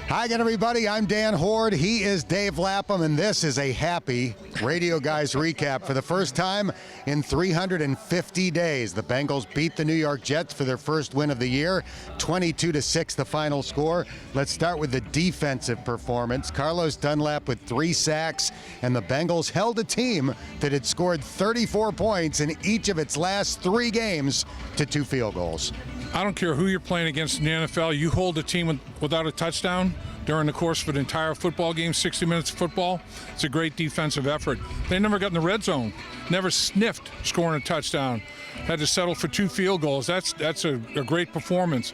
Hi again, everybody. I'm Dan Hoard. He is Dave Lapham, and this is a happy Radio Guys recap. For the first time in 350 days, the Bengals beat the New York Jets for their first win of the year, 22-6 the final score. Let's start with the defensive performance. Carlos Dunlap with 3 sacks, and the Bengals held a team that had scored 34 points in each of its last 3 games to 2 field goals. I don't care who you're playing against in the NFL. You hold a team without a touchdown during the course of an entire football game, 60 minutes of football. It's a great defensive effort. They never got in the red zone, never sniffed scoring a touchdown. Had to settle for 2 field goals. That's a great performance.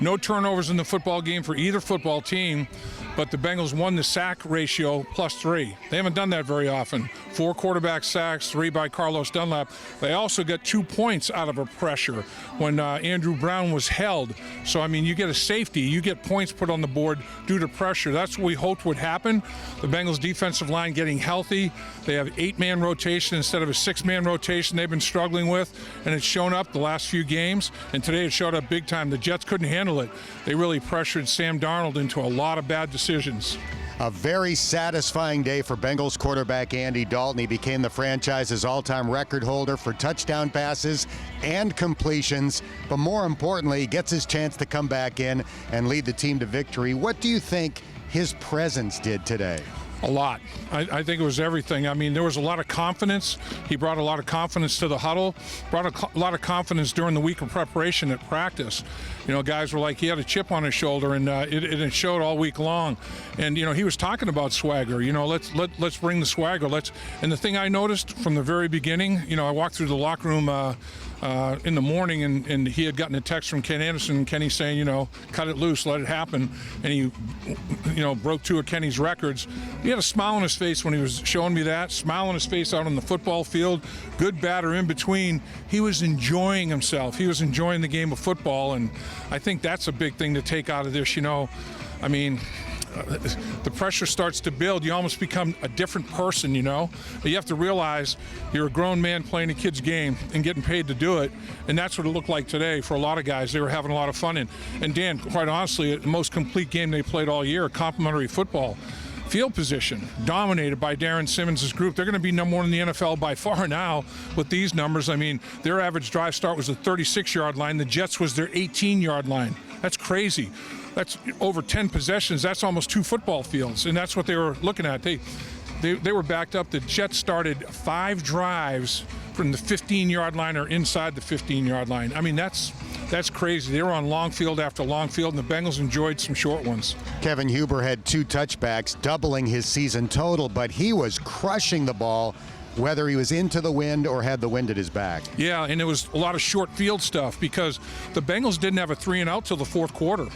No turnovers in the football game for either football team, but the Bengals won the sack ratio +3. They haven't done that very often. 4 quarterback sacks, 3 by Carlos Dunlap. They also got 2 points out of a pressure when Andrew Brown was held. So, I mean, you get a safety. You get points put on the board due to pressure. That's what we hoped would happen. The Bengals defensive line getting healthy. They have 8-man rotation instead of a 6-man rotation they've been struggling with, and it's shown up the last few games, and today it showed up big time. The Jets couldn't handle it. They really pressured Sam Darnold into a lot of bad decisions. A very satisfying day for Bengals quarterback Andy Dalton. He became the franchise's all-time record holder for touchdown passes and completions, but more importantly, he gets his chance to come back in and lead the team to victory. What do you think his presence did today? A lot. I think it was everything. I mean, there was a lot of confidence. He brought a lot of confidence to the huddle, brought a lot of confidence during the week of preparation at practice. You know, guys were like, he had a chip on his shoulder, and it showed all week long. And, you know, he was talking about swagger. You know, let's bring the swagger. And the thing I noticed from the very beginning, you know, I walked through the locker room in the morning, and he had gotten a text from Ken Anderson, and Kenny saying, you know, cut it loose, let it happen. And he, you know, broke 2 of Kenny's records. He had a smile on his face when he was showing me that, smile on his face out on the football field, good, bad, or in between. He was enjoying himself. He was enjoying the game of football, and I think that's a big thing to take out of this. You know, I mean, the pressure starts to build. You almost become a different person, you know. But you have to realize you're a grown man playing a kid's game and getting paid to do it, and that's what it looked like today for a lot of guys. They were having a lot of fun. And Dan, quite honestly, the most complete game they played all year, complimentary football. Field position dominated by Darren Simmons' group. They're going to be number 1 in the NFL by far now with these numbers. I mean, their average drive start was the 36-yard line. The Jets was their 18-yard line. That's crazy. That's over 10 possessions. That's almost 2 football fields, and that's what they were looking at. They were backed up. The Jets started 5 drives from the 15-yard line or inside the 15-yard line. I mean, that's crazy. They were on long field after long field, and the Bengals enjoyed some short ones. Kevin Huber had 2 touchbacks, doubling his season total, but he was crushing the ball, whether he was into the wind or had the wind at his back. Yeah, and it was a lot of short field stuff because the Bengals didn't have a 3-and-out till the 4th quarter.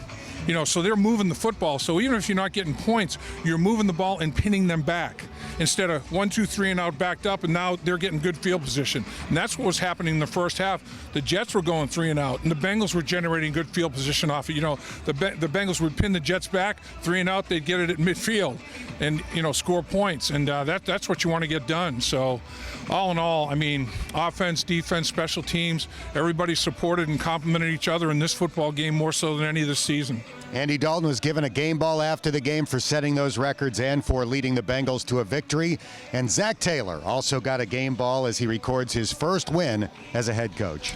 You know, so they're moving the football. So even if you're not getting points, you're moving the ball and pinning them back instead of 1, 2, 3 and out, backed up, and now they're getting good field position. And that's what was happening in the first half. The Jets were going 3 and out, and the Bengals were generating good field position off it. You know, the Bengals would pin the Jets back, 3 and out, they'd get it at midfield and, you know, score points. And that's what you want to get done. So all in all, I mean, offense, defense, special teams, everybody supported and complimented each other in this football game more so than any of this season. Andy Dalton was given a game ball after the game for setting those records and for leading the Bengals to a victory. And Zach Taylor also got a game ball as he records hhis first win as a head coach.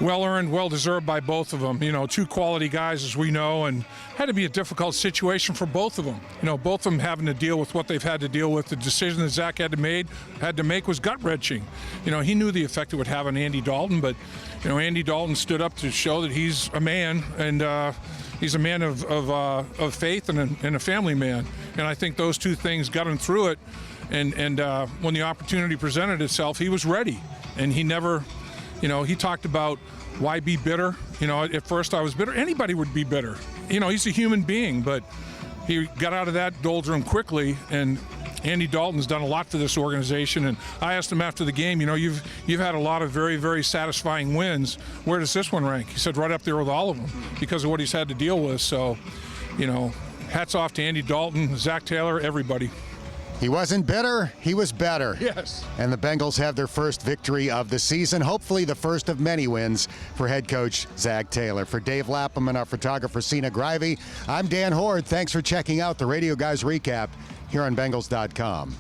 Well earned, well deserved by both of them. You know, 2 quality guys, as we know, and had to be a difficult situation for both of them. You know, both of them having to deal with what they've had to deal with. The decision that Zach had to make was gut-wrenching. You know, he knew the effect it would have on Andy Dalton, but, you know, Andy Dalton stood up to show that he's a man, and he's a man of faith and a family man. And I think those 2 things got him through it. And when the opportunity presented itself, he was ready. And he never, you know, he talked about why be bitter. You know, at first I was bitter. Anybody would be bitter. You know, he's a human being, but he got out of that doldrum quickly, and Andy Dalton's done a lot for this organization. And I asked him after the game, you know, you've had a lot of very, very satisfying wins. Where does this one rank? He said right up there with all of them because of what he's had to deal with. So, you know, hats off to Andy Dalton, Zach Taylor, everybody. He wasn't bitter, he was better. Yes. And the Bengals have their first victory of the season, hopefully the first of many wins for head coach Zach Taylor. For Dave Lapham and our photographer Sina Grivey, I'm Dan Hoard. Thanks for checking out the Radio Guys Recap here on Bengals.com.